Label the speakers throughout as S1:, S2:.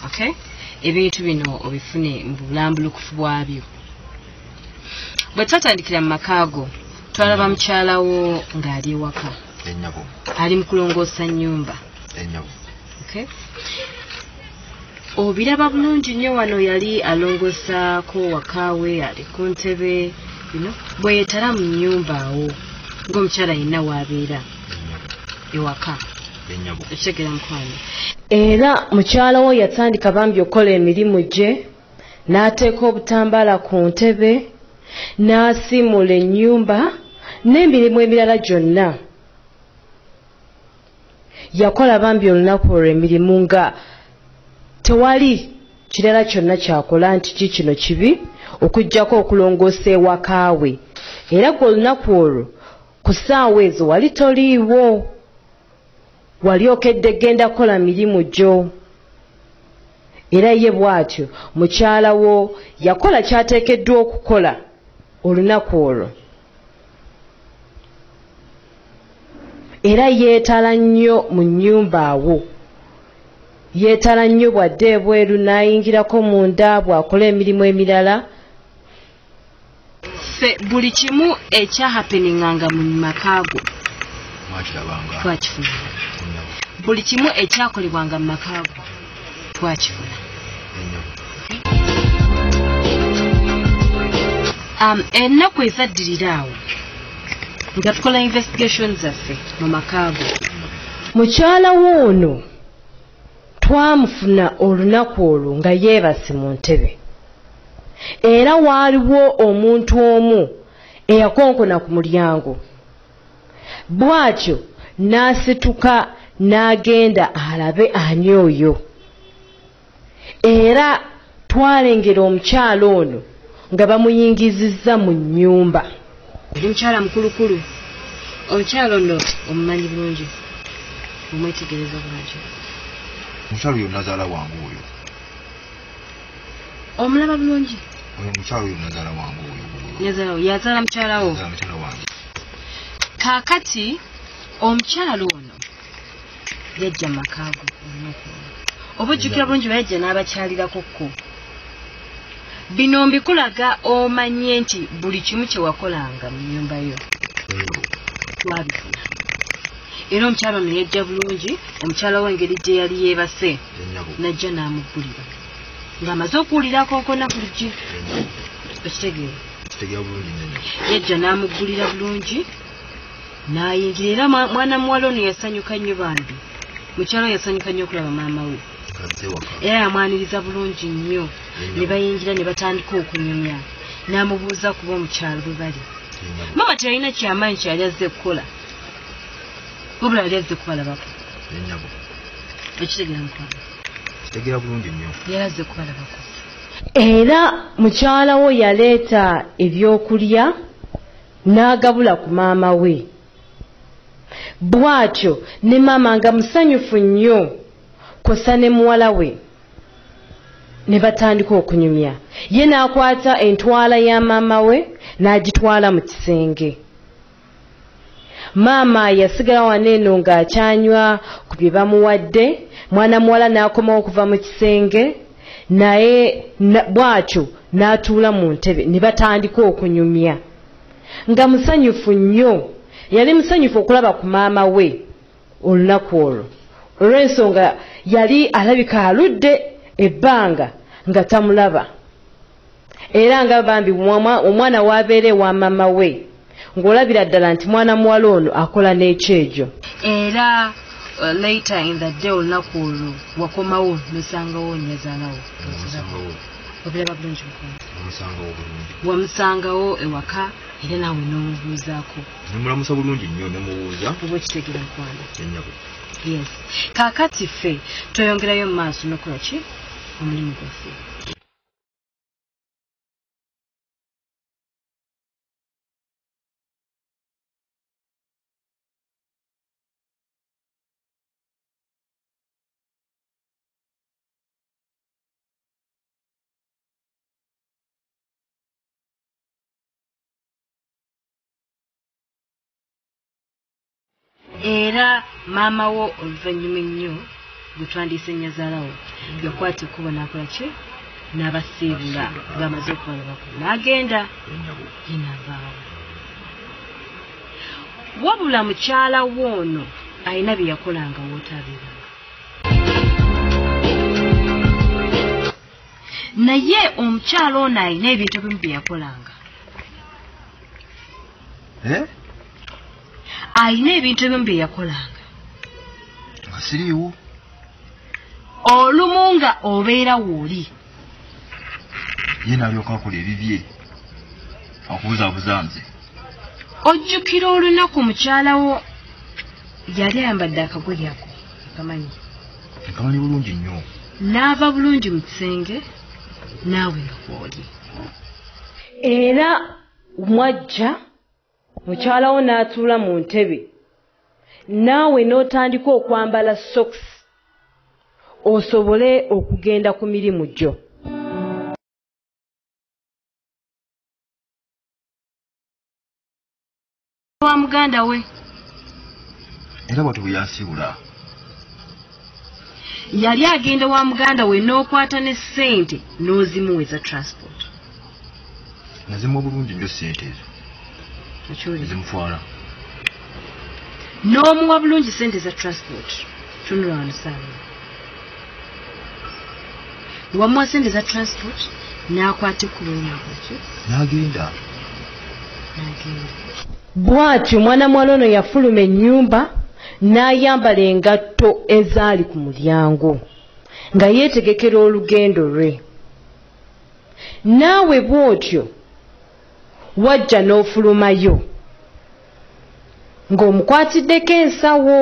S1: Okay, ebintu bino obifune mbulambulukufu bwabyo. Bwe twatandikira mu makaago twalaba mukyalawo ng'ali ewaka.
S2: Ennyabo.
S1: Ali mu kulongoosa nnyumba.
S2: Ennyabo.
S1: Okay. Obiraba bulungi nnyo wano yali alongoosaako wakaawe ali ku ntebe bwe yeetala mu nnyumba awo ng'omukyala yenna w'abeera ewaka. Ekitegeera mukwano. Era mukyala wo yatandika bambi okukola emirimu gye n'ateeka obutambaala ku ntebe n'asiimula ennyumba n'emirimu emirala gyonna. Yakola bambi olunaku olwo emirimu nga tewali kirala kyonna kyakola nti kino kibi okuggyako okulongoosa ewakaawe. Era gwe olunaku olwo ku ssaawa ezo wali toliiwo. Wali okedde genda kola mirimu gyo. Era ye bw'atyo mukyala wo yakola kyateekeddwa okukola olunaku olwo. Era yeetala nnyo mu nnyumba awo. Yeetala nnyo bwadde ebweru n'ayingirako munda bw'akola emirimu emirala. Ffe buli kimu ekyahapeninganga mu makaago twakifuna. Buli kimu ekyakolebwanga mu makaago twakifuna. Ennaku ezaddirira awo nga tukola investigation zaffe mu makaago, mukyala w'ono twamufuna olunaku olwo nga yeebase mu ntebe. Era waaliwo omuntu omu eyakonkona ku mulyango. Bw'atyo n'asituka n'agenda alabe ani oyo. Era twalengera omukyala ono nga bamuyingizizza mu nnyumba. Oli mukyala mukulukulu. Omukyala ono omumanyi bulungi, omwetegereza bulungi.
S2: Mukyala oyo nazaala wangu oyo.
S1: Omulaba bulungi.
S2: Oyo mukyala oyo nazaala wangu oyo.
S1: Yazaala mukyala wo.
S2: Mukyala wange.
S1: Kaakati omukyala ono yajja mu makaago olunaku olwo. Oba ojjukira bulungi yajja n'abakyalirako kko. Bino mbikulaga omanye nti buli kimu kye wakolanga mu nnyumba yo twabifuna. Era omukyala ono yajja bulungi, omukyala w'engeri gye yali yeebase najja n'amuggulira ng'amaze okuwulira konkona ku luggi. Ekitegeera
S2: bulungi.
S1: Yajja n'amuggulira bulungi n'ayingira. Era mwana muwala ono yasanyuka nnyo bambi. Mukyala we yasanyuka nnyo okulaba maama we. Era yamwaniriza bulungi nnyo. Ne bayingira ne batandika okunyumya. N'amubuuza kuba omukyalo bwe bali. Mama teyalina kyamaanyi kyali azze kukola. Wabula yali azze kubalabako. Ekitegeera mukwano.
S2: Kitegeera bulungi nnyo.
S1: Yali azze kubalabako. Era mukyala wo yaleeta ebyokulya n'agabula ku maama we. Bw'atyo ne maama nga musanyufu nnyo kosa ne muwala we ne batandika okunyumya. Ye n'akwata entwala ya maama we n'agitwala mu kisenge. Maama yasigala wano eno ng'akyanywa ku bye bamuwadde. Mwana muwala n'akomawo okuva mu kisenge naye bw'atyo n'atuula mu ntebe ne batandika okunyumya. Nga musanyufu nnyo. Yali musanyufu okulaba ku maama we olunaku olwo. Olw'ensonga yali alabika aludde ebbanga nga tamulaba. Era nga bambi omwana w'abeera ewa maama we ng'olabira ddala nti mwana muwala ono akola n'ekyejo. Era later in the day olunaku olwo wakomawo n'osangawo nnyazaalawo. Obiraba bulungi mukwano. Wamusangawo ewaka era naawe n'omubuuzaako.
S2: Nemulamusa bulungi nnyo nemubuuza.
S1: Oba okitegeera mukwano.
S2: Ennyabo.
S1: Yes. Kaakati ffe tweyongerayo mu maaso n'okola ki? Omulimu gwaffe. Era maama wo oluvannyuma ennyo gutwandise nyazaalawo yakwata ekkubo n'akola ki n'abasiibula ng'amaze okubalabako n'agenda yenavaawo wabula mukyala woono alina bye yakolanga wootabeera naye omukyala ono alina ebintu ebimu bye yakolanga alina ebintu ebimu bye yakolanga
S2: asiriiwo
S1: olumu nga obeera wooli
S2: ye n'alyoka akola ebibye okubuzaabuza nze
S1: ojjukira olunaku mukyalawo yali ayambadde akagoye ako akamanyi
S2: bulungi nnyo
S1: n'ava bulungi mu kisenge naawe ngawooli era mwajja mukyalawo n'atuula mu ntebe naawe n'otandika okwambala socks osobole okugenda ku mirimu gyo wa muganda we
S2: era bwatu bwe yansibula
S1: yali agenda wa muganda we n'okwata ne ssente n'ozimuweza transport
S2: nazimuwa bulungi nnyo ssente ezo ezimutwala
S1: n'omuwa bulungi ssente za transport tunula wano saawa wamuwa ssente za transport n'akwata ekkubo n'akoki
S2: n'agenda
S1: bw'atyo mwana muwala ono yafuluma ennyumba n'ayambala engatto ezaali ku mulyango nga yeetegekera olugendo lwe naawe bw'otyo wajja n'ofulumayo ng'omukwatiddeko ensawo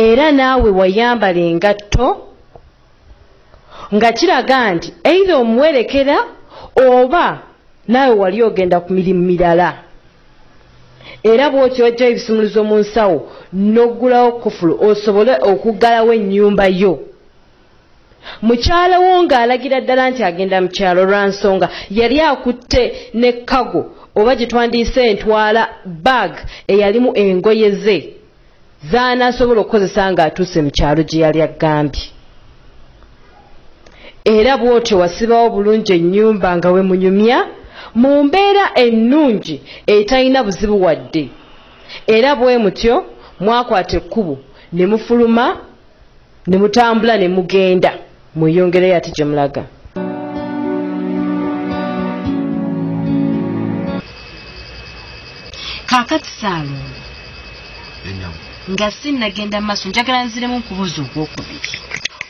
S1: era naawe wayambala engatto nga kiraga nti either omuwerekera oba naawe wali ogenda ku mirimu mirala era bw'otyo wajjayo ebisumuluzo mu nsawo n'oggulawo kufulu osobole okuggalawo ennyumba yo mukyalawo ng'alagira ddala nti agenda mu kyalo lwa nsonga yali akutte ne kago oba gye twandiise entwala bag eyalimu engoye ze z'anaasobola okukozesa ng'atuuse mu kyalo gye yali agambye era bw'otyo wasibawo bulungi ennyumba nga we munyumya mu mbeera ennungi etalina buzibu wadde era bwe mutyo mwakwata ekkubo ne mufuluma ne mutambula ne mugenda mweyongereyo ate gye mulaga kaakati saalo nga sinnagenda mu maaso njagala nziremu nkubuuza ogwokubiri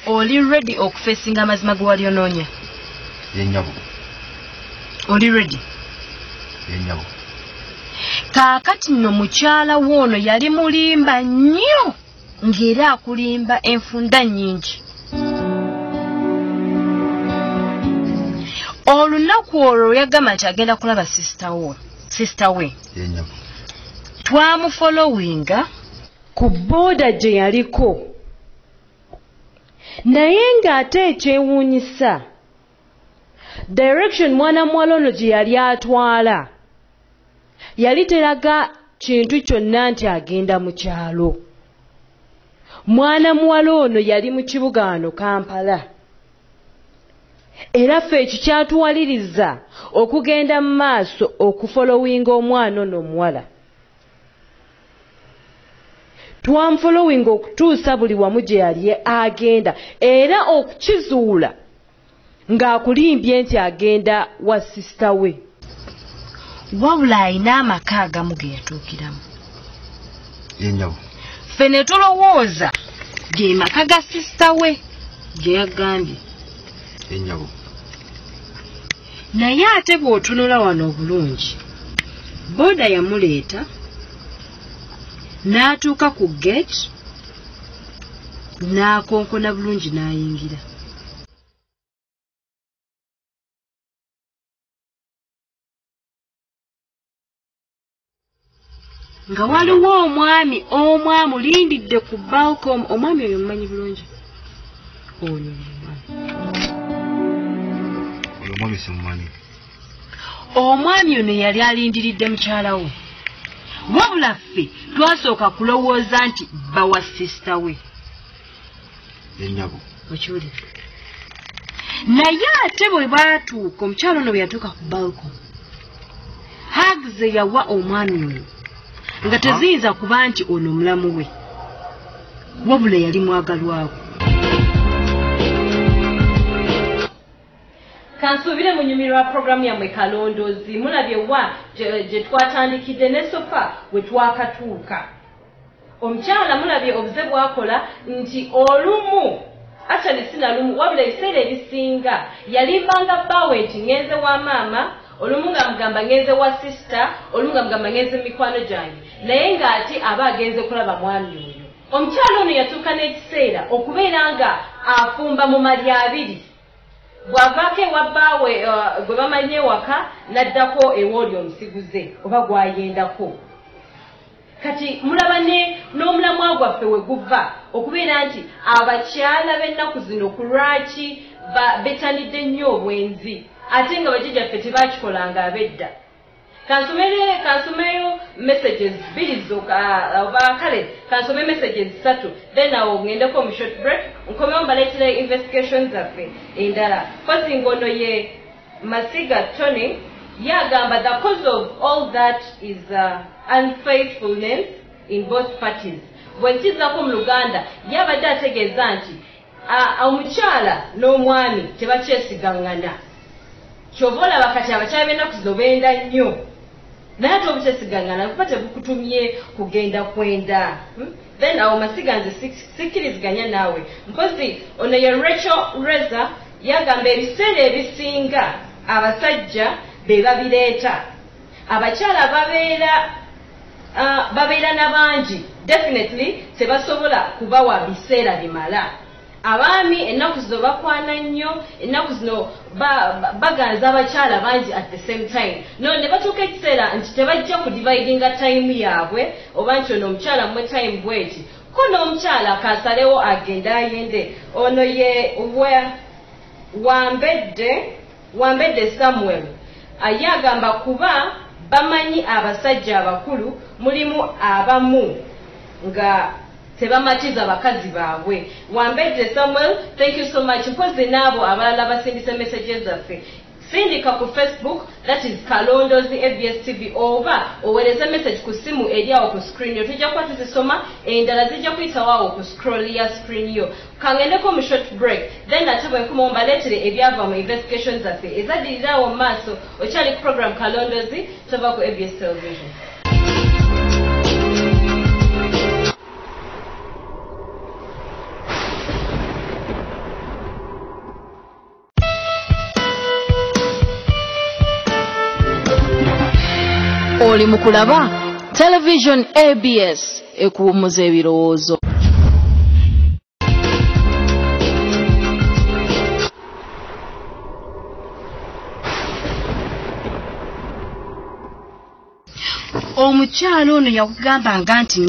S1: oli ready okufeesinga amazima ge wali onoonya
S2: yennyabo
S1: oli ready
S2: yennyabo
S1: kaakati nno mukyala woono yali mulimba nnyo ng'era akulimba enfunda nnyingi olunaku olwo yagamba nti agenda kulaba sisita we
S2: yennyabo
S1: twamufolowinga ku booda gye yaliko naye ng'ate ekyewuunyisa direction mwana muwala ono gye yali atwala yali teraga kintu kyonna nti agenda mu kyalo mwana muwala ono yali mu kibuga wano Kampala era ffe ekyo kyatuwaliriza okugenda mu maaso okufolowinga omwana ono omuwala twamufolowinga okutuusa buli wamu gye yali agenda era okukizuula ng'akulimbye nti agenda wa sisita we wabula alina amaka agamu ge yatuukiramu
S2: yennyabo
S1: ffe ne tulowooza ge maka ga sisita we gye yagambye
S2: yennyabo
S1: naye ate bw'otunula wano obulungi booda yamuleeta n'atuuka ku gate n'akonkona bulungi n'ayingira nga waliwo omwami omu amulindidde ku balcom omwami oyo mumanyi bulungi oyo
S2: omwami simumanyi
S1: omwami ono yali alindiridde mukyala we wabula ffe twasooka kulowooza nti bawa sisita we
S2: Ennyabo.
S1: Okiwulira. Naye ate bwe baatuuka omukyala ono bwe yatuuka ku balcony hugs yawa omwami oyo nga teziyinza kuba nti ono mulamu we wabula yali mwagalwako. Kansuubire mu nyumiro wa programu yammwe Kalondozi mulabye wa gye twatandikidde ne sofa we twakatuuka. Omukyala mulabye obuze bwakola nti olumu actually sinalumu wabula ebiseera ebisinga yalimbanga bbaawe nti ngenze wa maama olumu nga mugamba ngenze wa sister olumu nga mugamba ngenze mikwano gyange naye ng'ati aba agenze kulaba mwami oyo. Omukyala ono yatuuka n'ekiseera okubeera nga afumba mu mali abiri bw'avaako ewa bbaawe gwe bamanye ewaka n'addako ewooli omusiguze oba gw'ayendako. Kati mulaba n'omulamwa gwaffe we guva okubeera nti abakyala b'ennaku zino ku lwaki betanidde nnyo obwenzi ate nga bajjajjaffe tebakikolanga ab'edda. Kansomeyo messages bbiri oba kale kansome messages 3 then awo ngendeko mu short break nkomewo mbaleetera investigations zaffe endala. Kozi ngono ye Masiga Tony yagamba the cause of all that is unfaithfulness in both parties. Bwentizako mu Luganda yabadde ategeeza nti omukyala n'omwami tebakyesigangana. Kyova olaba kati abakyala b'ennaku zino benda nnyo naye ate obutesigangana kuba tebukutumye kugenda kwenda. Then awo Masiga nze sikkiriziganya naawe mpozi ono ye Rachel Reza yagamba ebiseera ebisinga abasajja be babireeta abakyala babeera n'abangi definitely tebasobola kubawa biseera bimala. Abaami ennaku zino bakwana nnyo ennaku zino baganza abakyala bangi at the same time ne batuuka ekiseera nti tebajja kudividinga time yaabwe oba nti ono omukyala mmwe time bweti ko n'omukyala kasalewo agende ayende. Ono ye Wambedde Samuel ayagamba kuba bamanyi abasajja abakulu mulimu abamu nga tebamatiza bakazi baabwe. Wambedde Samuel, thank you so much. Mpozi n'abo abalala basindise messages zaffe sindika ku Facebook that is Kalondozi Abs Tv oba owereze message ku simu eri awo ku screen yo tujja kuba tuzisoma endala zijja kuyitawo awo ku scroll ya screen yo. Kangendeko mu short break then ate bwe nkomawo mbaleetere ebyava mu investigations zaffe ezaddirira awo mu maaso okyali ku program Kalondozi tova ku ABS television. Oli mukulaba television ABS ekuwummuza ebirowoozo. Omukyala ono yakugambanga nti